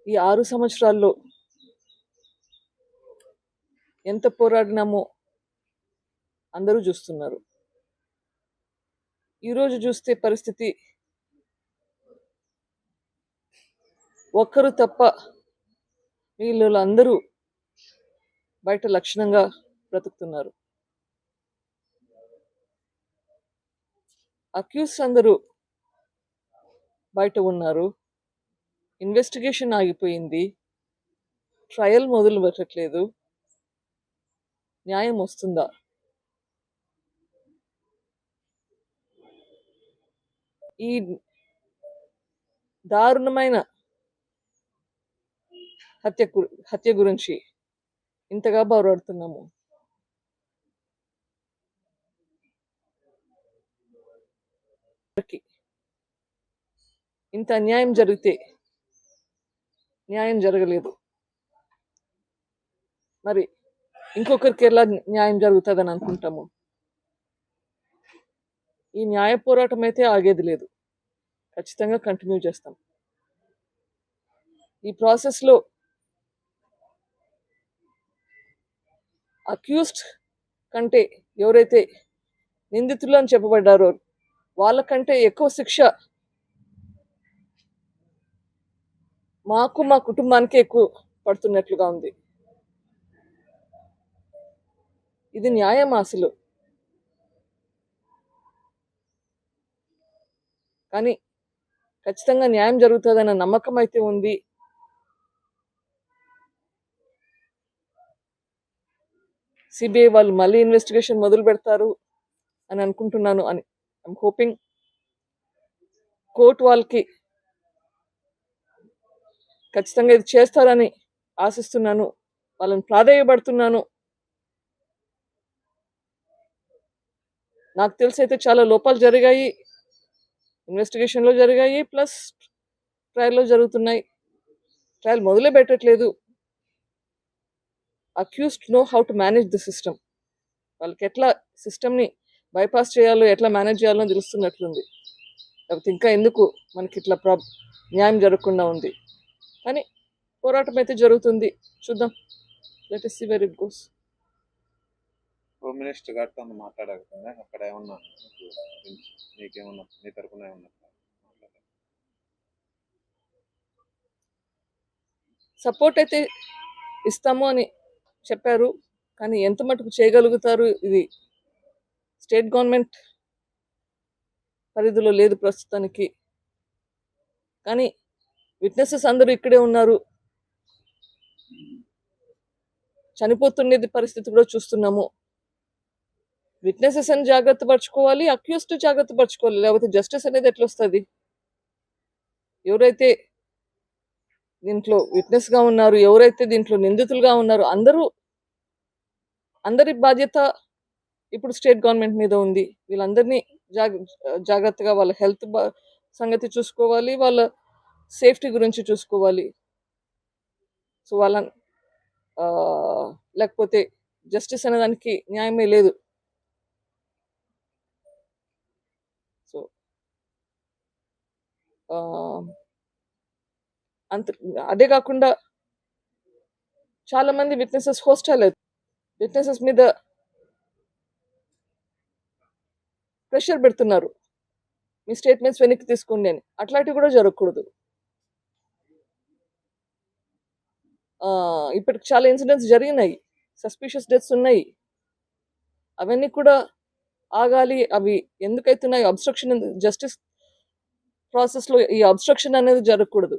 ఈ 6 సంవత్సరాల్లో ఎంత పోరాడినామో అందరూ చూస్తున్నారు. ఈరోజు చూస్తే పరిస్థితి ఒక్కరు తప్ప వీళ్ళందరూ బయట లక్షణంగా బ్రతుకుతున్నారు. అక్యూస్ అందరూ బయట ఉన్నారు. ఇన్వెస్టిగేషన్ ఆగిపోయింది. ట్రయల్ మొదలు పెట్టట్లేదు. న్యాయం వస్తుందా? ఈ దారుణమైన హత్య గురించి ఇంతగా పోరాడుతున్నాము. ఇంత అన్యాయం జరిగితే న్యాయం జరగలేదు, మరి ఇంకొకరికి ఎలా న్యాయం జరుగుతుందని అనుకుంటాము? ఈ న్యాయ పోరాటం అయితే ఆగేది లేదు, ఖచ్చితంగా కంటిన్యూ చేస్తాం. ఈ ప్రాసెస్లో అక్యూస్డ్ కంటే ఎవరైతే నిందితులు అని చెప్పబడ్డారో వాళ్ళకంటే ఎక్కువ శిక్ష మాకు, మా కుటుంబానికి ఎక్కువ పడుతున్నట్లుగా ఉంది. ఇది న్యాయం అసలు? కానీ ఖచ్చితంగా న్యాయం జరుగుతుందన్న నమ్మకం అయితే ఉంది. సిబిఐ వాళ్ళు మళ్ళీ ఇన్వెస్టిగేషన్ మొదలు పెడతారు అని అనుకుంటున్నాను. ఐఎమ్ హోపింగ్ కోర్టు వాళ్ళకి ఖచ్చితంగా ఇది చేస్తారని ఆశిస్తున్నాను, వాళ్ళని ప్రాధేయపడుతున్నాను. నాకు తెలిసి అయితే చాలా లోపాలు జరిగాయి, ఇన్వెస్టిగేషన్లో జరిగాయి, ప్లస్ ట్రయల్లో జరుగుతున్నాయి. ట్రయల్ మొదలే పెట్టట్లేదు. Accused know how to manage the system. వాళ్ళకి ఎట్లా సిస్టమ్ని బైపాస్ చేయాలో, ఎట్లా మేనేజ్ చేయాలో తెలుస్తున్నట్లుంది. లేకపోతే ఇంకా ఎందుకు మనకి ఇట్లా న్యాయం జరగకుండా ఉంది. కానీ పోరాటం అయితే జరుగుతుంది, చూద్దాం. Let us see where it goes. Home minister గారితో మాట్లాడకపోయినా అక్కడ ఏమన్నా మీకేమన్నా మీ తరఫున ఏమన్నా సపోర్ట్ అయితే ఇస్తాము అని చెప్పారు, కానీ ఎంత మటుకు చేయగలుగుతారు ఇది స్టేట్ గవర్నమెంట్ పరిధిలో లేదు ప్రస్తుతానికి. కానీ విట్నెసెస్ అందరూ ఇక్కడే ఉన్నారు, చనిపోతుండేది పరిస్థితి కూడా చూస్తున్నాము. విట్నెసెస్ అని జాగ్రత్త పరచుకోవాలి, అక్యూస్డ్ జాగ్రత్త పరచుకోవాలి, లేకపోతే జస్టిస్ అనేది ఎట్లా వస్తుంది? ఎవరైతే దీంట్లో విట్నెస్గా ఉన్నారు, ఎవరైతే దీంట్లో నిందితులుగా ఉన్నారు, అందరి బాధ్యత ఇప్పుడు స్టేట్ గవర్నమెంట్ మీద ఉంది. వీళ్ళందరినీ జాగ్రత్తగా వాళ్ళ హెల్త్ సంగతి చూసుకోవాలి, వాళ్ళ సేఫ్టీ గురించి చూసుకోవాలి. సో లేకపోతే జస్టిస్ అనేదానికి న్యాయమే లేదు. సో అదే కాకుండా చాలా మంది విట్నెసెస్ హోస్టైల్ అవుతారు, విట్నెసెస్ మీద ప్రెషర్ పెడుతున్నారు, మీ స్టేట్మెంట్స్ వెనక్కి తీసుకోండి అని. అట్లాంటివి కూడా జరగకూడదు. ఇప్పటికి చాలా ఇన్సిడెంట్స్ జరిగినాయి, సస్పిషియస్ డెత్స్ ఉన్నాయి, అవన్నీ కూడా ఆగాలి. అవి ఎందుకైతున్నాయి? అబ్స్ట్రక్షన్, జస్టిస్ ప్రాసెస్లో ఈ అబ్స్ట్రక్షన్ అనేది జరగకూడదు.